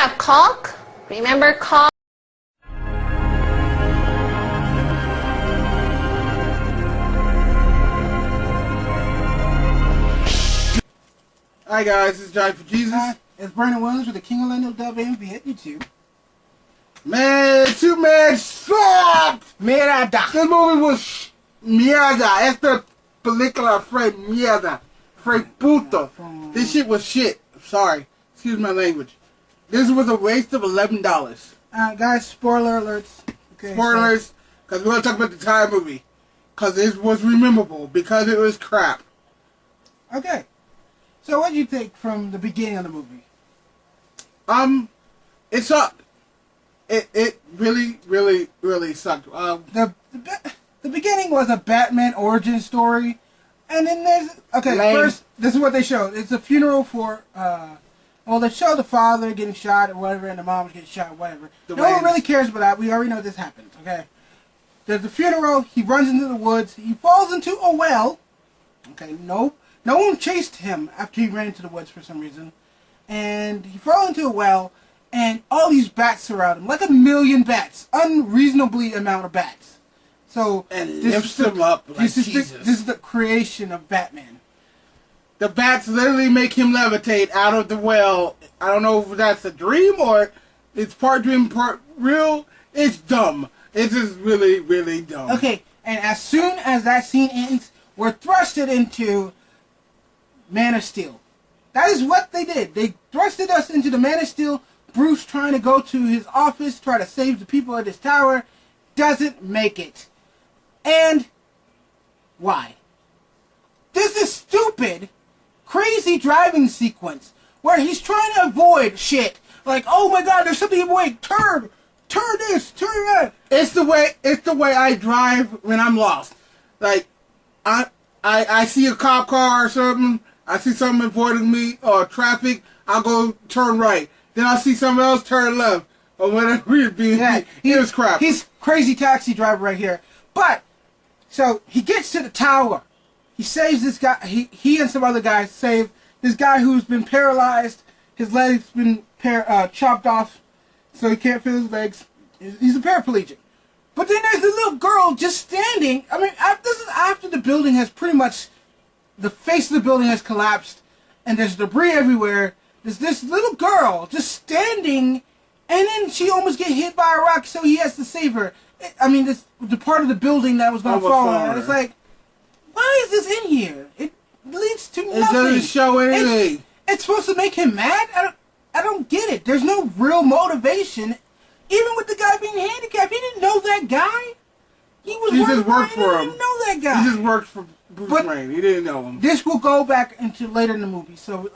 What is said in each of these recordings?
Yeah, caulk. Remember caulk? Hi guys, this is Johnny for Jesus. It's Brandon Williams with the King of Lando WMV at YouTube. Man, two man sucked! Mierda! This movie was mierda. Esta película fue mierda. Fue puto. This shit was shit. Sorry. Excuse my language. This was a waste of $11. Guys, spoiler alerts. Okay, Spoilers, because we're going to talk about the entire movie. Because it was rememberable. Because it was crap. Okay. So what did you think from the beginning of the movie? It sucked. It really, really, really sucked. The beginning was a Batman origin story. And then there's... Okay, Lame. First, this is what they showed. It's a funeral for... well, they show the father getting shot or whatever, and the mom's getting shot or whatever. No one really cares about that. We already know this happens, okay? There's a funeral. He runs into the woods. He falls into a well. Okay, no one chased him after he ran into the woods for some reason. And he fell into a well, and all these bats surround him. Like 1 million bats. Unreasonably amount of bats. So and lifts him up like Jesus. This is the creation of Batman. The bats literally make him levitate out of the well. I don't know if that's a dream or it's part dream, part real. It's dumb. It's just really, really dumb. Okay, and as soon as that scene ends, we're thrusted into Man of Steel. That is what they did. They thrusted us into the Man of Steel. Bruce trying to go to his office, try to save the people at his tower, doesn't make it. And why? This is stupid, crazy driving sequence where he's trying to avoid shit. Like, oh my god, there's something in the way. Turn this, turn that. It's the way I drive when I'm lost. Like, I see a cop car or something. I see something avoiding me or traffic. I'll go turn right. Then I see someone else turn left or whatever it be. Yeah, he was crap. He's crazy taxi driver right here. But so he gets to the tower. He saves this guy. He and some other guys save this guy who's been paralyzed. His legs been chopped off, so he can't feel his legs. He's a paraplegic. But then there's the little girl just standing. I mean, this is after the building has pretty much, the face of the building has collapsed, and there's debris everywhere. There's this little girl just standing, and then she almost get hit by a rock, so he has to save her. I mean, this the part of the building that was going to fall on her. It's like, why is this in here? It leads to nothing. It doesn't show anything. It's supposed to make him mad? I don't get it. There's no real motivation. Even with the guy being handicapped, he didn't know that guy. He just worked for him. He didn't know that guy. He just worked for Bruce Wayne. He didn't know him. This will go back into later in the movie. So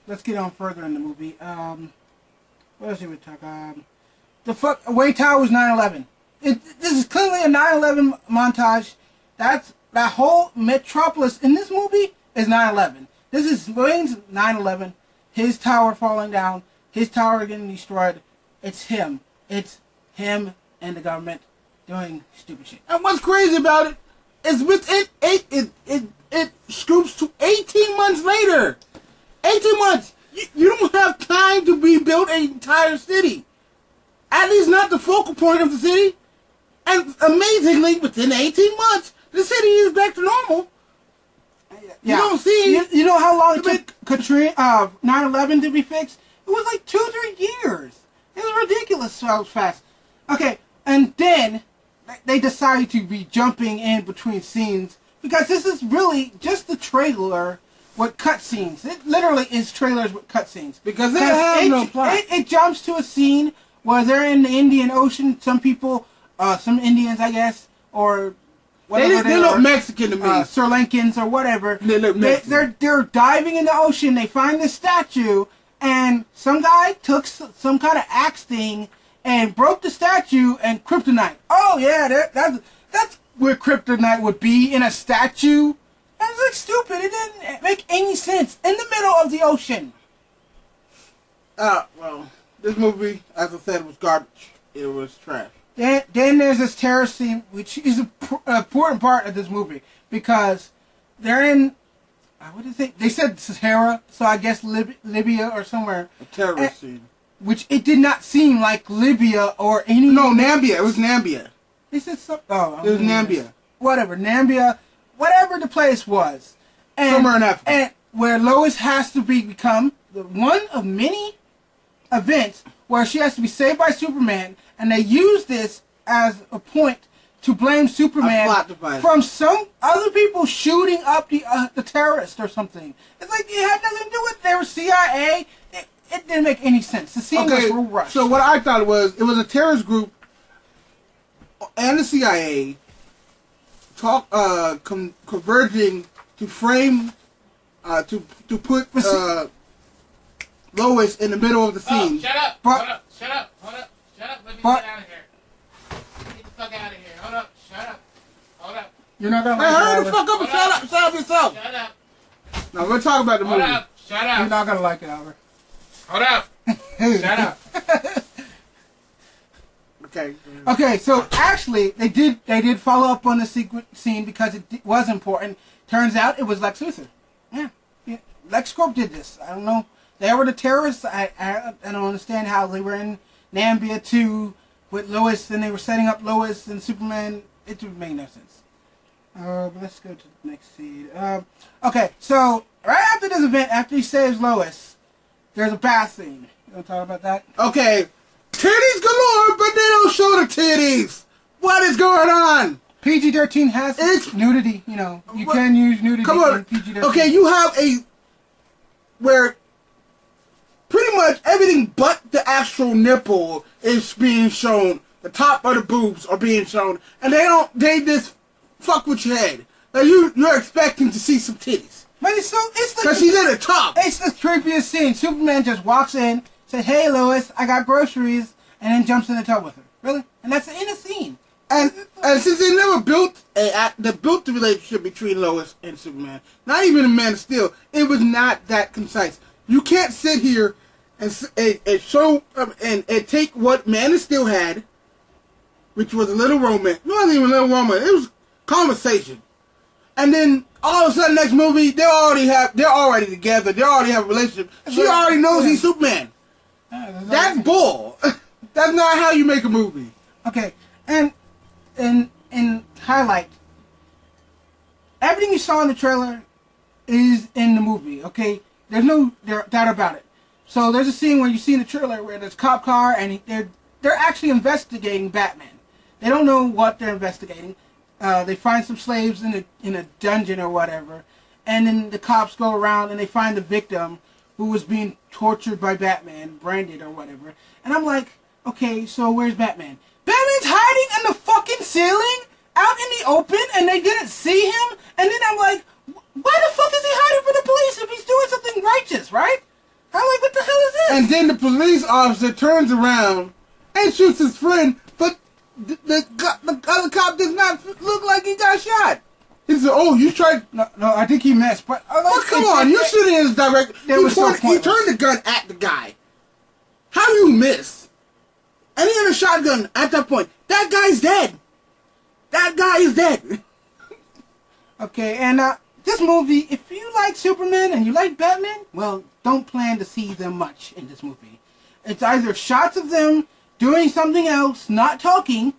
let's get on further in the movie. What else did we talk? Wayne Tower was 9/11. This is clearly a 9/11 montage. That whole metropolis in this movie is 9/11. This is Wayne's 9/11. His tower falling down. His tower getting destroyed. It's him. It's him and the government doing stupid shit. And what's crazy about it is it scoops to 18 months later. 18 months. You don't have time to rebuild an entire city. At least not the focal point of the city. And amazingly, within 18 months, the city is back to normal. Yeah. You don't see... You know how long it took 9/11 to be fixed? It was like 2-3 years. It was ridiculous so fast. Okay, and then they decided to be jumping in between scenes because this is really just the trailer with cutscenes. It literally is trailers with cutscenes. Because they have no plot. It jumps to a scene where they're in the Indian Ocean. Some people, some Indians, I guess, or whatever they look Mexican to me. Sri Lankans or whatever. They look Mexican. They're diving in the ocean. They find this statue, and some guy took some kind of axe thing and broke the statue and kryptonite. Oh yeah, that's where kryptonite would be, in a statue. That was like stupid. It didn't make any sense in the middle of the ocean. Well, this movie, as I said, was garbage. It was trash. Then there's this terrorist scene, which is an important part of this movie, because they're in, what did they say? They said Sahara, so I guess Libya or somewhere. A terrorist scene. which it did not seem like Libya or any. No, Nambia. It was Nambia. They said something. Oh, it was Nambia. Whatever, Nambia, whatever the place was. And, somewhere in Africa. And where Lois has to become one of many events where she has to be saved by Superman, and they use this as a point to blame Superman from some other people shooting up the terrorist or something. It's like it had nothing to do with it. They were CIA. It didn't make any sense. The scene was real rushed. So what I thought it was a terrorist group and the CIA converging to frame to put Lois in the middle of the scene. Oh, shut up! Hold up! Shut up! Hold up! Shut up! Let me get out of here. Get the fuck out of here! Hold up! Shut up! Hold up! You're not gonna like it. Hurry the fuck up and shut up! Shut up yourself! Shut up! Now we're talking about the movie. Hold up! Shut up! You're not gonna like it, Albert. Hold up! Shut up! Okay. Okay, so actually, they did follow up on the secret scene because it was important. Turns out it was Lex Luthor. Yeah. LexCorp did this. I don't know. They were the terrorists. I don't understand how they were in Nambia 2 with Lois, and they were setting up Lois and Superman. It would make no sense. But let's go to the next scene. Okay, so right after this event, after he saves Lois, there's a bath scene. You want to talk about that? Okay. Titties galore, but they don't show the titties. What is going on? PG-13 has nudity. You know, you can use nudity. Come on. In PG-13. Okay, you have where pretty much everything but the actual nipple is being shown. The top of the boobs are being shown, and they just fuck with your head. Like you're expecting to see some titties. But it's because she's at the top. It's the creepiest scene. Superman just walks in, says, "Hey Lois, I got groceries," and then jumps in the tub with her. Really? And that's in a scene. And since they never built the relationship between Lois and Superman, not even in Man of Steel, it was not that concise. You can't sit here and show and take what Man of Steel had, which was a little romance. It wasn't even a little romance. It was conversation. And then all of a sudden, next movie, they're already together. They already have a relationship. She already knows he's Superman. That's bull. That's not how you make a movie. Okay, and in highlight, everything you saw in the trailer is in the movie. Okay, there's no doubt about it. So there's a scene where you see in the trailer where there's a cop car and they're actually investigating Batman. They don't know what they're investigating. They find some slaves in a dungeon or whatever, and then the cops go around and they find the victim who was being tortured by Batman, branded or whatever. And I'm like, okay, so where's Batman? Batman's hiding in the fucking ceiling, out in the open, and they didn't see him. And then I'm like, why the fuck is he hiding from the police if he's doing something righteous, right? I'm like, what the hell is this? And then the police officer turns around and shoots his friend, but the other cop does not look like he got shot. He said, "Oh, you tried." No, I think he missed. But come on, you shooting his direct. He turned the gun at the guy. How do you miss? And he had a shotgun at that point. That guy's dead. That guy is dead. Okay, and this movie, if you like Superman and you like Batman, well, don't plan to see them much in this movie. It's either shots of them doing something else, not talking,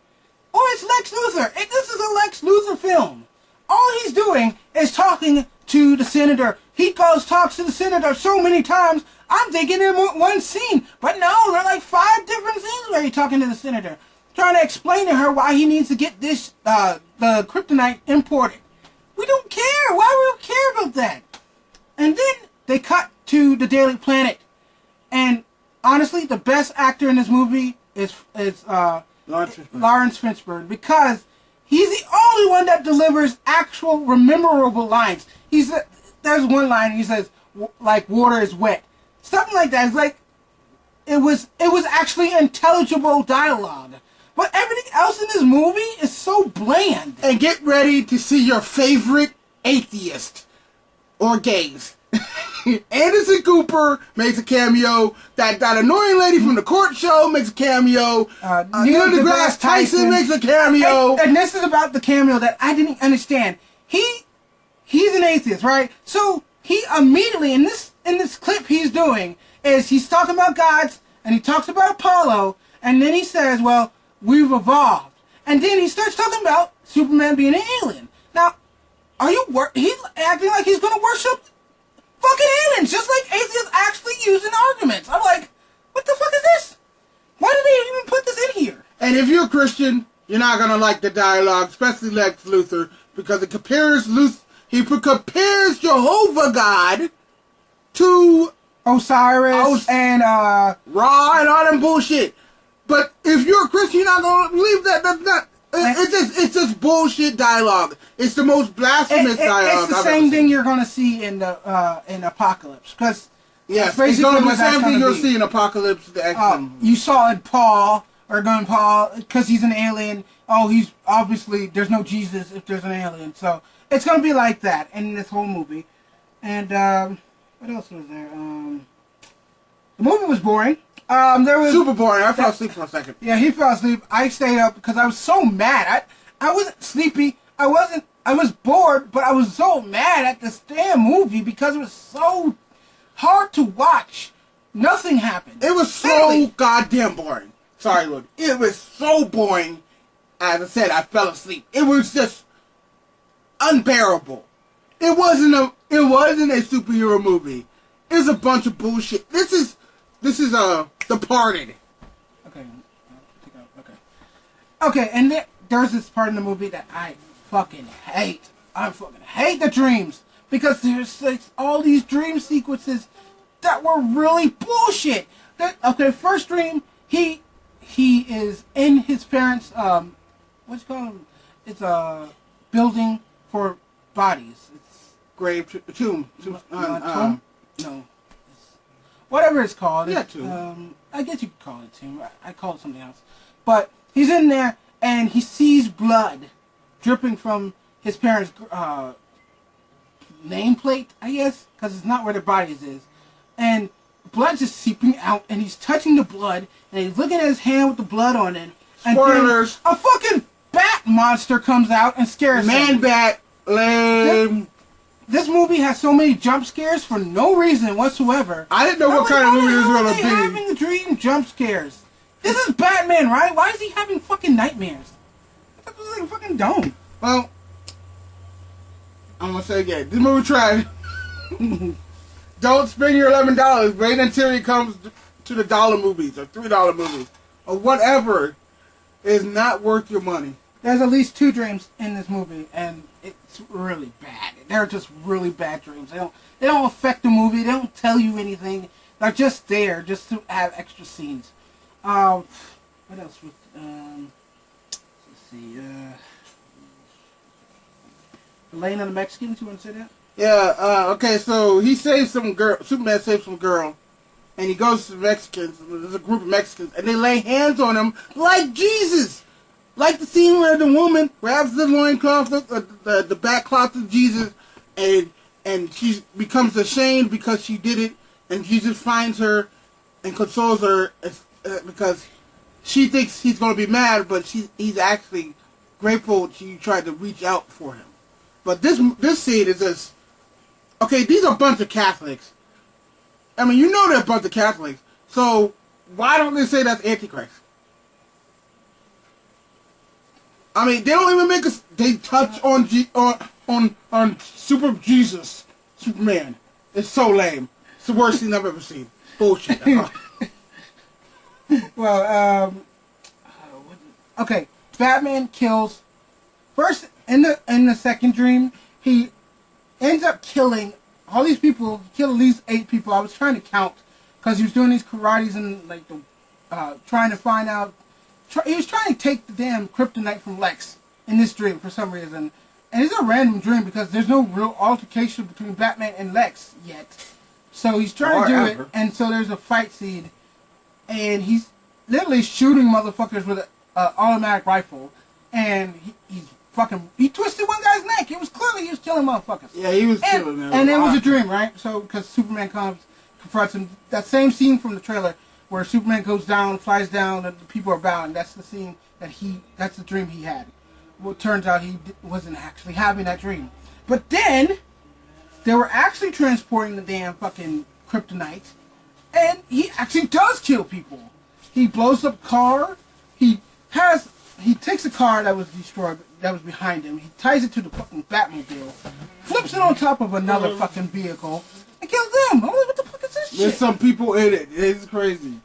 or it's Lex Luthor. This is a Lex Luthor film. All he's doing is talking to the senator. He talks to the senator so many times, I'm thinking in one scene. But no, there are like 5 different scenes where he's talking to the senator, trying to explain to her why he needs to get this, the kryptonite imported. We don't care. Why would we care about that? And then they cut to the Daily Planet. And honestly, the best actor in this movie is Lawrence Fishburne, because he's the only one that delivers actual memorable lines. There's one line he says, like, water is wet. Something like that. It's like, it was actually intelligible dialogue. But everything else in this movie is so bland. And get ready to see your favorite atheist or gays. Anderson Cooper makes a cameo. That annoying lady from the court show makes a cameo. Neil deGrasse Tyson makes a cameo. And this is about the cameo that I didn't understand. He's an atheist, right? So he immediately in this clip he's doing is he's talking about gods, and he talks about Apollo, and then he says, well, we've evolved. And then he starts talking about Superman being an alien. Now, are you he's acting like he's going to worship fucking aliens, just like atheists actually use in arguments. I'm like, what the fuck is this? Why did they even put this in here? And if you're a Christian, you're not going to like the dialogue, especially Lex Luthor, because it compares Jehovah God to Osiris and Ra and all that bullshit. But if you're a Christian, you're not going to believe that. That's not. It's just bullshit dialogue. It's the most blasphemous dialogue. It's the same thing you're going to see in the in Apocalypse, because yes, it's going to be the same thing you'll see in Apocalypse. The X-Men. You saw in Paul, because he's an alien. Oh, he's obviously there's no Jesus if there's an alien. So it's going to be like that in this whole movie. And what else was there? The movie was boring. There was super boring. I fell asleep for a second. Yeah, he fell asleep. I stayed up because I was so mad. I wasn't sleepy. I was bored, but I was so mad at this damn movie because it was so hard to watch. Nothing happened. It was so goddamn boring. Sorry, Lord. It was so boring. As I said, I fell asleep. It was just unbearable. It wasn't a superhero movie. It was a bunch of bullshit. This is Departed. Okay, and there's this part in the movie that I fucking hate. I fucking hate the dreams. Because there's like all these dream sequences that were really bullshit. First dream, he is in his parents' what's it called? It's a building for bodies. It's tomb. Tomb? No. Whatever it's called. Yeah, tomb. I guess you could call it tomb. I call it something else. But he's in there and he sees blood dripping from his parents' nameplate, I guess, because it's not where their bodies is. And blood's just seeping out, and he's touching the blood, and he's looking at his hand with the blood on it. And spoilers! A fucking bat monster comes out and scares him. Man-bat. Lame. This movie has so many jump scares for no reason whatsoever. I didn't know what kind of movie this was going to be. Having the dream jump scares. This is Batman, right? Why is he having fucking nightmares? That was like fucking dumb. Well, I'm going to say again. This movie tried. Don't spend your $11. Wait until it comes to the dollar movies or $3 movies or whatever. It's not worth your money. There's at least 2 dreams in this movie, and it's really bad. They're just really bad dreams. They don't affect the movie. They don't tell you anything. They're just there, just to have extra scenes. What else was? Let's see. The Lane of the Mexicans. You want to say that? Yeah. Okay. So he saves some girl. Superman saves some girl, and he goes to the Mexicans. There's a group of Mexicans, and they lay hands on him like Jesus. Like the scene where the woman grabs the loincloth, the back cloth of Jesus, and she becomes ashamed because she did it, and Jesus finds her and consoles her because she thinks he's going to be mad, but he's actually grateful she tried to reach out for him. But this scene is just, okay, these are a bunch of Catholics. I mean, you know they're a bunch of Catholics, so why don't they say that's Antichrist? I mean, they don't even make us. They touch on Super Jesus, Superman. It's so lame. It's the worst thing I've ever seen. Bullshit. Well, okay. Batman kills first in the second dream. He ends up killing all these people. He killed at least 8 people. I was trying to count because he was doing these karates and like trying to find out. He was trying to take the damn kryptonite from Lex in this dream for some reason. And it's a random dream because there's no real altercation between Batman and Lex yet. So he's trying to do it, and so there's a fight scene. And he's literally shooting motherfuckers with an automatic rifle. And he twisted one guy's neck. It was clearly he was killing motherfuckers. Yeah, he was killing them. And it was a dream, right? So, because Superman confronts him. That same scene from the trailer where Superman goes down, flies down, and the people are bowing. That's the scene that's the dream he had. Well, it turns out he wasn't actually having that dream. But then, they were actually transporting the damn fucking kryptonite And he actually does kill people. He blows up a car. He takes a car that was destroyed, that was behind him. He ties it to the fucking Batmobile, flips it on top of another fucking vehicle, and kills them. I'm like, what the fuck is this shit? There's some people in it. It's crazy.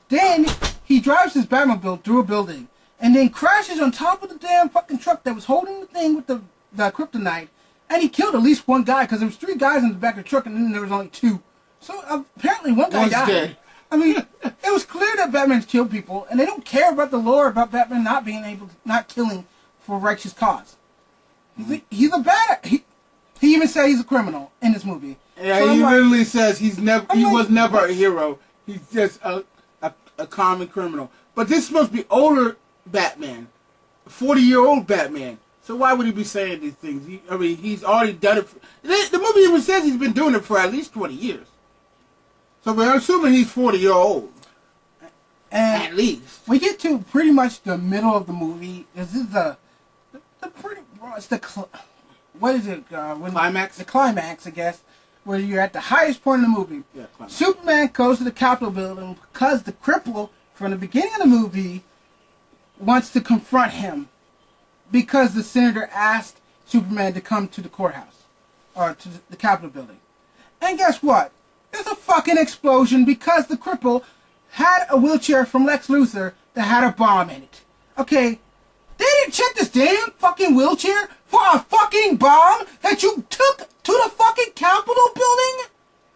Then he drives his Batmobile through a building, and then crashes on top of the damn fucking truck that was holding the thing with the kryptonite, and he killed at least one guy, because there was 3 guys in the back of the truck, and then there was only 2. So apparently one guy died. Dead. I mean, it was clear that Batman's killed people, and they don't care about the lore about Batman not being able to, not killing for a righteous cause. He's a bad. He even said he's a criminal in this movie. Yeah, so he like, literally says he like, was never a hero. He's just a common criminal. But this is supposed to be older Batman, 40-year-old Batman. So why would he be saying these things? He's already done it. The movie even says he's been doing it for at least 20 years. So we're assuming he's 40-year-old. And at least. we get to pretty much the middle of the movie. This is what is it? Climax? The climax, I guess, where you're at the highest point of the movie. Yeah, climax. Superman goes to the Capitol building because the cripple, from the beginning of the movie, wants to confront him because the senator asked Superman to come to the courthouse, or to the Capitol building. And guess what? There's a fucking explosion because the cripple had a wheelchair from Lex Luthor that had a bomb in it. Okay, they didn't check this damn fucking wheelchair for a fucking bomb that you took to the fucking Capitol building?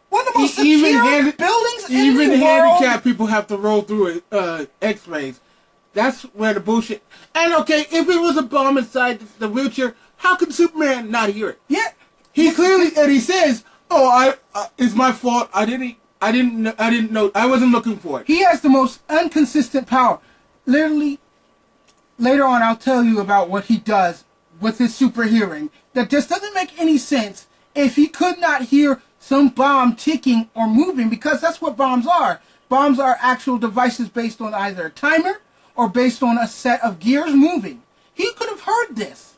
One of the most secure buildings in the world. Even handicapped people have to roll through X-rays. That's where the bullshit. And okay, if it was a bomb inside the wheelchair, how could Superman not hear it? Yeah, He clearly, and he says, "Oh, it's my fault. I didn't know. I wasn't looking for it." he has the most inconsistent power. Literally, later on, I'll tell you about what he does with his super hearing. That just doesn't make any sense if he could not hear some bomb ticking or moving, because that's what bombs are. Bombs are actual devices based on either a timer or based on a set of gears moving. He could have heard this.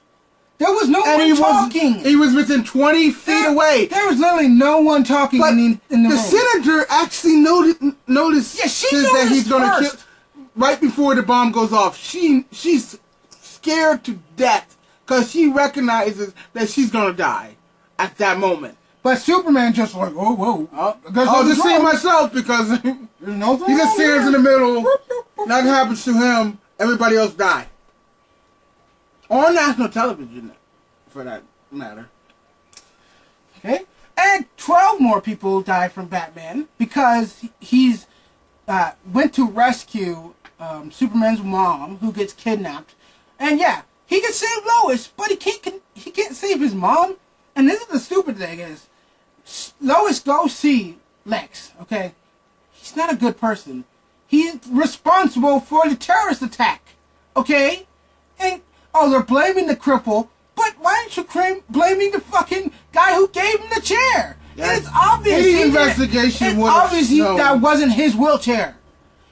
There was no one talking. He was within 20 feet away. There was literally no one talking But in the room. the senator actually noticed Yeah, she that he's noticed going to kill first. right before the bomb goes off. She's scared to death because she recognizes that she's going to die at that moment. But Superman just like, oh, whoa. I'll just see myself because he just stands in the middle. Nothing happens to him. Everybody else die. On national television, for that matter. Okay? And 12 more people die from Batman because he's went to rescue Superman's mom, who gets kidnapped. And yeah, he can save Lois, but he can't save his mom. And this is the stupid thing is, Lois goes see Lex, okay? He's not a good person. He's responsible for the terrorist attack, okay? And, oh, they're blaming the cripple, but why aren't you blaming the fucking guy who gave him the chair? Yeah. And it's obvious. Any investigation would have obviously known. that wasn't his wheelchair.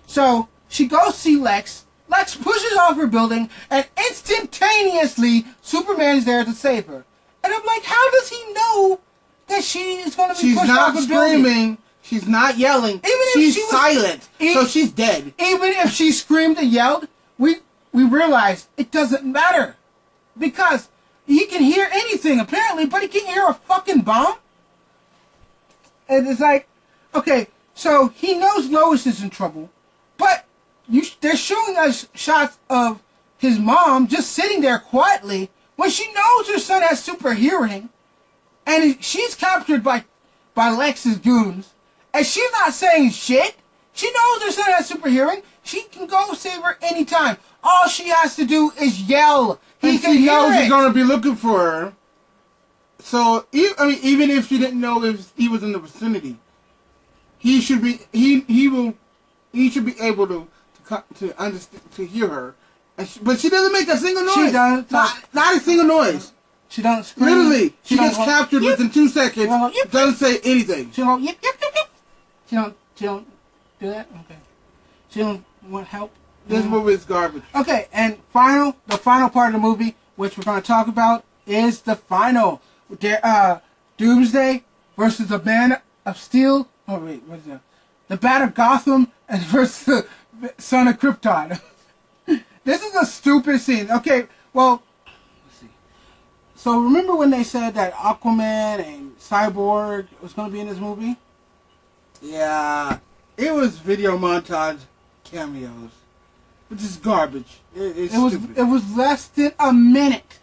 So, she goes see Lex. Lex pushes off her building, and instantaneously, Superman's there to save her. And I'm like, how does he know that she is going to be pushed off a building? She's not screaming. She's not yelling. She's silent. So she's dead. Even if she screamed and yelled, we realize it doesn't matter. Because he can hear anything, apparently, but he can't hear a fucking bomb. And it's like, okay, so he knows Lois is in trouble, but they're showing us shots of his mom just sitting there quietly when she knows her son has super hearing, and she's captured by Lex's goons, and she's not saying shit. She knows her son has super hearing. She can go save her anytime. All she has to do is yell. He can he hear knows it. he's going to be looking for her. So, even if she didn't know if he was in the vicinity, he should be he should be able to understand, to hear her. But she doesn't make a single noise. She doesn't. Not a single noise. She doesn't scream. Literally, she don't gets go, captured yip. within 2 seconds. Yip. Doesn't say anything. She don't yip yip yip yip. She don't do that. Okay. She don't want help. This movie is garbage. Okay, and the final part of the movie, which we're going to talk about, is the final. Doomsday versus the Man of Steel. Oh wait, what is that? the Bat of Gotham and versus the Son of Krypton. This is a stupid scene. Okay, well, let's see. So remember when they said that Aquaman and Cyborg was going to be in this movie? Yeah, it was video montage cameos, which is garbage. It's stupid. It was less than a minute.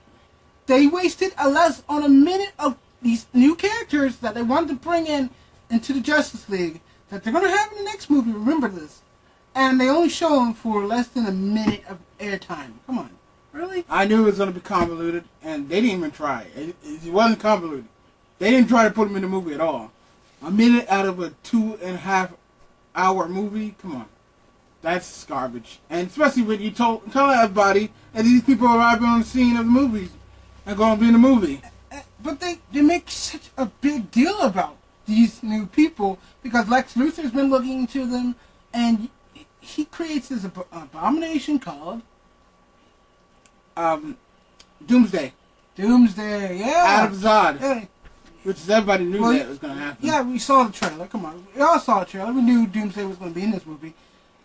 They wasted less on a minute of these new characters that they wanted to bring into the Justice League that they're going to have in the next movie. Remember this. And they only show them for less than a minute of airtime. Come on. Really? I knew it was going to be convoluted, and they didn't even try. It wasn't convoluted. They didn't try to put them in the movie at all. A minute out of a 2.5-hour movie? Come on. That's garbage. And especially when you tell everybody that these people are arriving on the scene of the movies and going to be in the movie. But they make such a big deal about these new people because Lex Luthor's been looking into them, and he creates this abomination called Doomsday. Doomsday, yeah. Out of Zod. Yeah. Which is everybody knew that was going to happen. Yeah, we saw the trailer. Come on. We all saw the trailer. We knew Doomsday was going to be in this movie.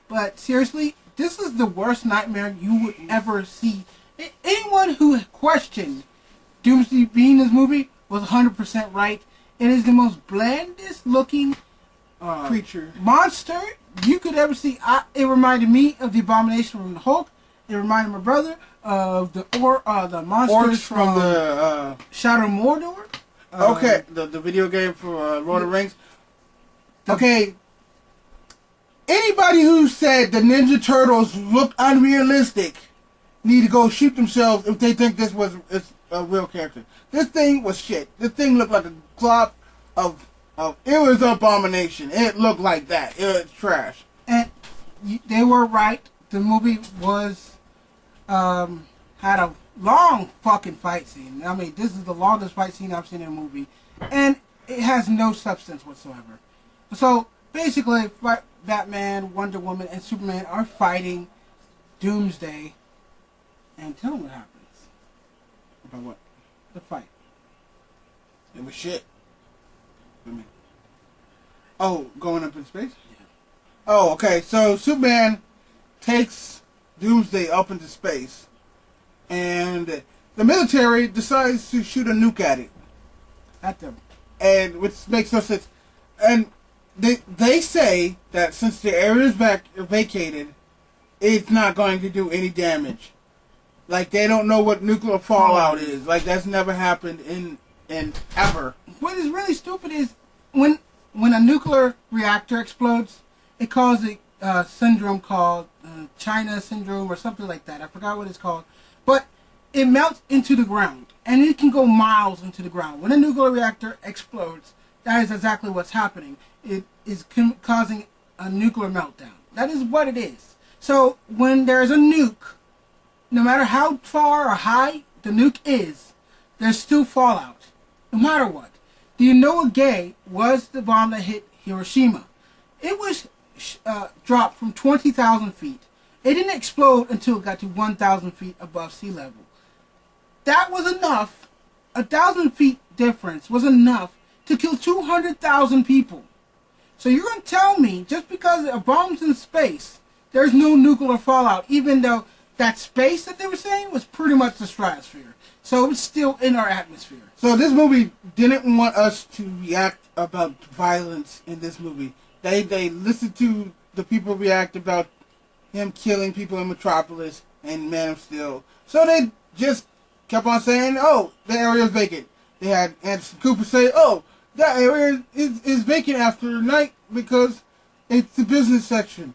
But seriously, this is the worst nightmare you would ever see. Anyone who questioned Doomsday being in this movie was 100% right. It is the most blandest looking creature. Monster you could ever see. It reminded me of the Abomination from the Hulk. It reminded my brother of the monsters from the Shadow of Mordor. Okay, the video game for Lord of the Rings. Okay, anybody who said the Ninja Turtles look unrealistic need to go shoot themselves if they think this was a real character. This thing was shit. This thing looked like a glob of it was an abomination. It looked like that. It was trash. And they were right. The movie was had a long fucking fight scene. I mean, this is the longest fight scene I've seen in a movie, and it has no substance whatsoever. So basically, Batman, Wonder Woman, and Superman are fighting Doomsday. And tell them what happens. About what? The fight. It was shit. Oh, going up in space? Yeah. Oh, okay. So Superman takes Doomsday up into space, and the military decides to shoot a nuke at it. At them. And which makes no sense. And they say that since the area is vacated, it's not going to do any damage. Like, they don't know what nuclear fallout is. Like, that's never happened in ever. What is really stupid is when a nuclear reactor explodes, it causes a syndrome called China syndrome or something like that. I forgot what it's called. But it melts into the ground, and it can go miles into the ground. When a nuclear reactor explodes, that is exactly what's happening. It is causing a nuclear meltdown. That is what it is. So when there's a nuke, no matter how far or high the nuke is, there's still fallout, no matter what. The Enola Gay was the bomb that hit Hiroshima. It was dropped from 20,000 feet. It didn't explode until it got to 1,000 feet above sea level. That was enough. 1,000 feet difference was enough to kill 200,000 people. So you're going to tell me, just because a bomb's in space, there's no nuclear fallout, even though that space that they were saying was pretty much the stratosphere. So it's still in our atmosphere. So this movie didn't want us to react about violence in this movie. They listened to the people react about him killing people in Metropolis and Man of Steel. So they just kept on saying, oh, the area is vacant. They had Anderson Cooper say, oh, that area is vacant after night because it's the business section.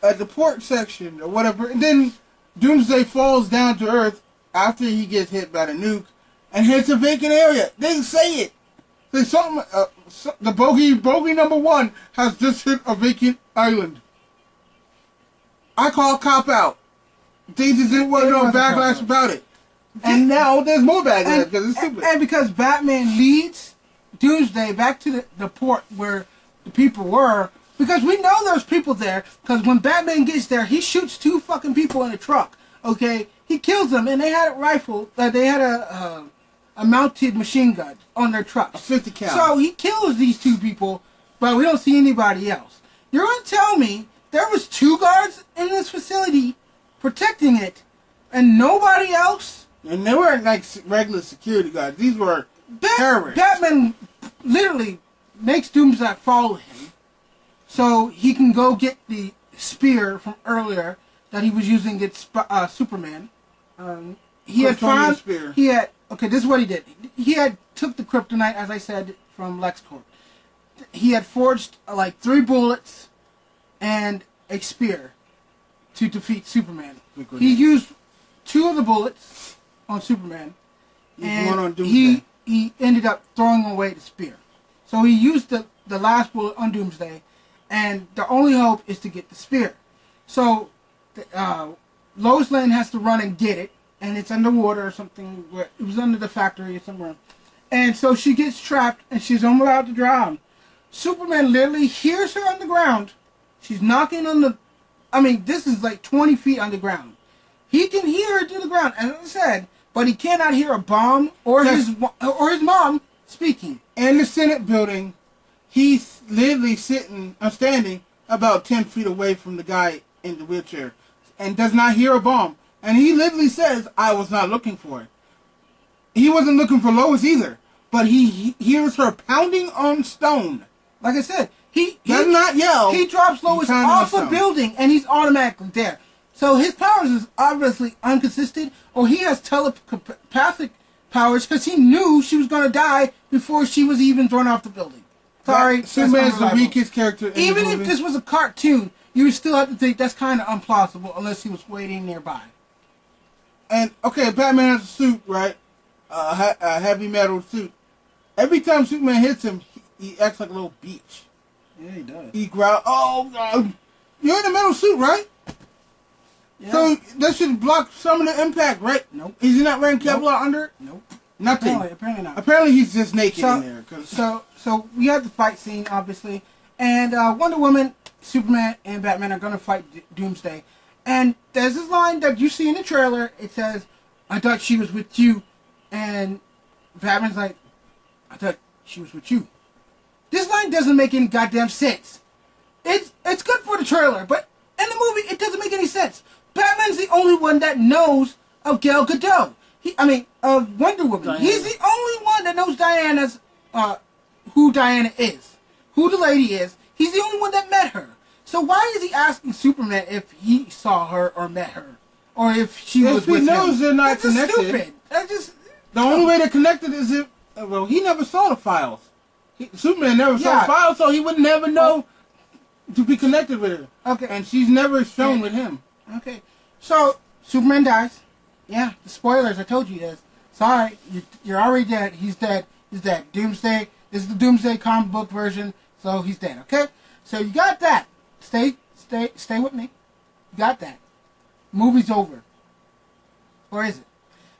At the port section or whatever, and then Doomsday falls down to Earth after he gets hit by the nuke and hits a vacant area. They say it. They the bogey number 1 has just hit a vacant island. I call cop out. They just didn't want no backlash about it, and now there's more backlash because it's stupid. And because Batman leads Doomsday back to the port where the people were. Because we know there's people there, because when Batman gets there, he shoots 2 fucking people in a truck, okay? He kills them, and they had a rifle, they had a mounted machine gun on their truck. A 50 cal. So he kills these 2 people, but we don't see anybody else. You're going to tell me there was 2 guards in this facility protecting it, and nobody else? And they weren't like regular security guards. These were terrorists. Batman literally makes Doomsday follow him so he can go get the spear from earlier that he was using against Superman. He had found... Spear. He had... Okay, this is what he did. He had took the kryptonite, as I said, from LexCorp. He had forged like 3 bullets and a spear to defeat Superman. He used 2 of the bullets on Superman, and one on Doomsday. he ended up throwing away the spear. So he used the last bullet on Doomsday, and the only hope is to get the spear. So Lois Lane has to run and get it, and it's underwater or something. Where it was under the factory or somewhere. And so she gets trapped, and she's almost about to drown. Superman literally hears her on the ground. She's knocking on the... I mean, this is like 20 feet underground. He can hear her to the ground, as I said, but he cannot hear a bomb or his mom speaking. In the Senate building, he's literally standing about 10 feet away from the guy in the wheelchair, and does not hear a bomb. And he literally says, "I was not looking for it." He wasn't looking for Lois either, but he hears her pounding on stone. Like I said, he does not yell. He drops Lois off a building, and he's automatically there. So his powers is obviously inconsistent, or he has telepathic powers because he knew she was going to die before she was even thrown off the building. Sorry, Superman's the weakest character in the movie. Even if this was a cartoon, you would still have to think that's kind of implausible unless he was waiting nearby. And, okay, Batman has a suit, right? A heavy metal suit. Every time Superman hits him, he acts like a little beach. Yeah, he does. He growls, "Oh, God. You're in a metal suit, right?" Yeah. So that should block some of the impact, right? Nope. Is he not wearing Kevlar under it? Nope. Nothing. Apparently not. Apparently he's just naked in there. So we have the fight scene, obviously. And Wonder Woman, Superman, and Batman are going to fight Doomsday. And there's this line that you see in the trailer. It says, "I thought she was with you." And Batman's like, "I thought she was with you." This line doesn't make any goddamn sense. It's good for the trailer, but in the movie, it doesn't make any sense. Batman's the only one that knows of Gal Gadot. Of Wonder Woman. Diana. He's the only one that knows Diana's, who Diana is. Who the lady is. He's the only one that met her. So why is he asking Superman if he saw her or met her? Or if she was with him? If he knows they're not connected. That's stupid. The only way they're connected is if... Well, he never saw the files. Superman never saw the files, so he would never know to be connected with her. Okay. And she's never shown with him. Okay. So, Superman dies. Yeah, the spoilers, I told you this. Sorry, you're already dead. He's dead. He's dead. Doomsday. This is the Doomsday comic book version, so he's dead, okay? So you got that. Stay with me. You got that. Movie's over. Or is it?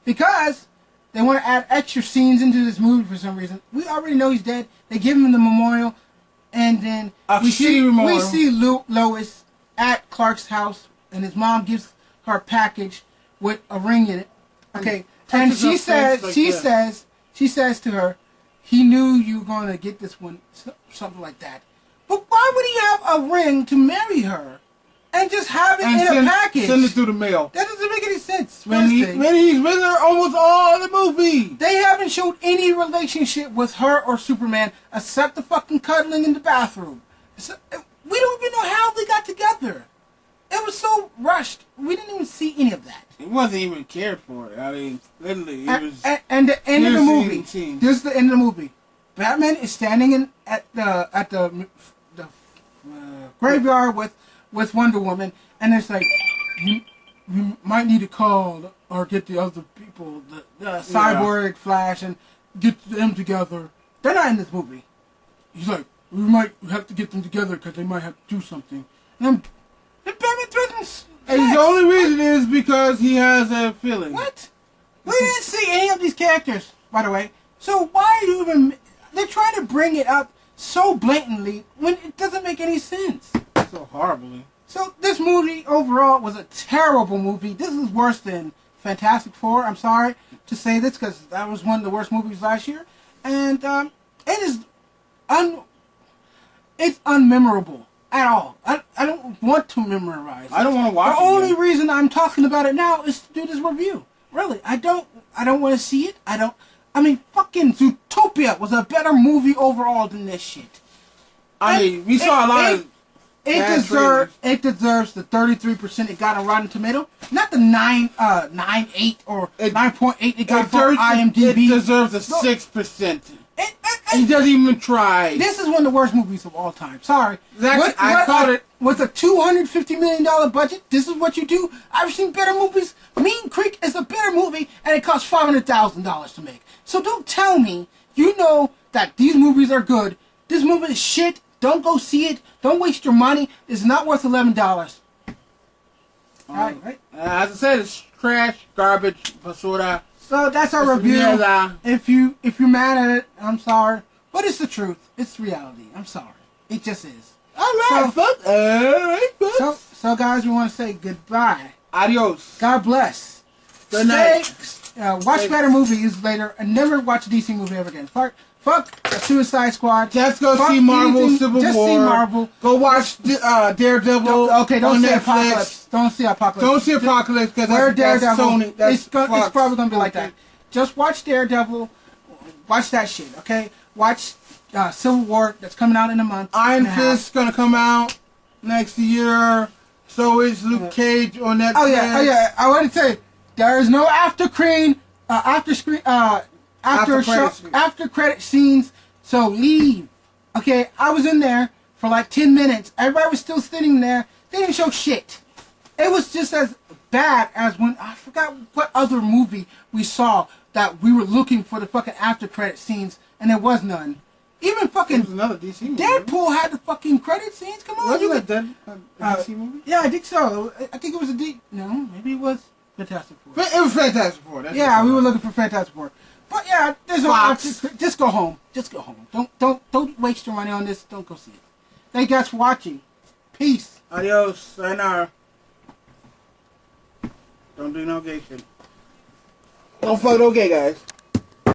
Because they want to add extra scenes into this movie for some reason. We already know he's dead. They give him the memorial, and then we see Lois at Clark's house, and his mom gives her a package with a ring in it. Okay, and she says to her, "He knew you were going to get this one," something like that. But why would he have a ring to marry her and just have it in a package? Send it through the mail. That doesn't make any sense. When he's with her almost all the movie. They haven't showed any relationship with her or Superman except the fucking cuddling in the bathroom. So, we don't even know how they got together. It was so rushed. We didn't even see any of that. It wasn't even cared for. I mean, literally, it was... And the end of the movie. This is the end of the movie. Batman is standing at the graveyard with Wonder Woman, and it's like, you might need to call or get the other people, the Cyborg, Flash, and get them together. They're not in this movie. He's like, we might have to get them together because they might have to do something. And Batman threatens. And the only reason is because he has a feeling. What? We didn't see any of these characters, by the way. So why are you even... They're trying to bring it up so blatantly when it doesn't make any sense. So horribly. So this movie overall was a terrible movie. This is worse than Fantastic Four. I'm sorry to say this because that was one of the worst movies last year. And it is... It's unmemorable at all. I don't want to memorize it. I don't want to watch The it. only reason I'm talking about it now is to do this review. Really, I don't want to see it. I mean, fucking Zootopia was a better movie overall than this shit. I mean, we saw a lot of. It deserves the 33% it got on Rotten Tomato, not the 9.8 or 9.8 it got on IMDb. It deserves a 6%. He doesn't even try. This is one of the worst movies of all time. Sorry. Exactly. I called it. With a $250 million budget, this is what you do? I've seen better movies. Mean Creek is a better movie, and it cost $500,000 to make. So don't tell me you know that these movies are good. This movie is shit. Don't go see it. Don't waste your money. It's not worth $11. Right. As I said, it's trash, garbage, basura. So that's our review. If you're mad at it, I'm sorry. But it's the truth. It's reality. I'm sorry. It just is. Alright, folks. So guys, we want to say goodbye. Adios. God bless. Good night. Watch better movies later and never watch a DC movie ever again. Fuck the Suicide Squad. Just go see Marvel Civil War. Just see Marvel. Go watch Daredevil. Don't see Netflix. Apocalypse. Don't see Apocalypse. Don't see Apocalypse because that's Daredevil. Sony. It's probably gonna be like that. Just watch Daredevil. Watch that shit, okay? Watch Civil War that's coming out in a month. Iron Fist gonna come out next year. So is Luke Cage on Netflix. Oh yeah. I want to tell you, there is no after credit scenes. So leave. Okay, I was in there for like 10 minutes. Everybody was still sitting there. They didn't show shit. It was just as bad as when I forgot what other movie we saw that we were looking for the fucking after credit scenes and there was none. Even fucking another DC movie. Deadpool had the fucking credit scenes. Come on, Wasn't that a DC movie? Yeah, I think so. I think it was no, maybe it was Fantastic Four. It was Fantastic Four. Yeah, we were looking for Fantastic Four. But yeah, there's no after. Just go home. Just go home. Don't waste your money on this. Don't go see it. Thank you guys for watching. Peace. Adios. Sayonara. Don't do no gay shit. Don't fuck no gay guys.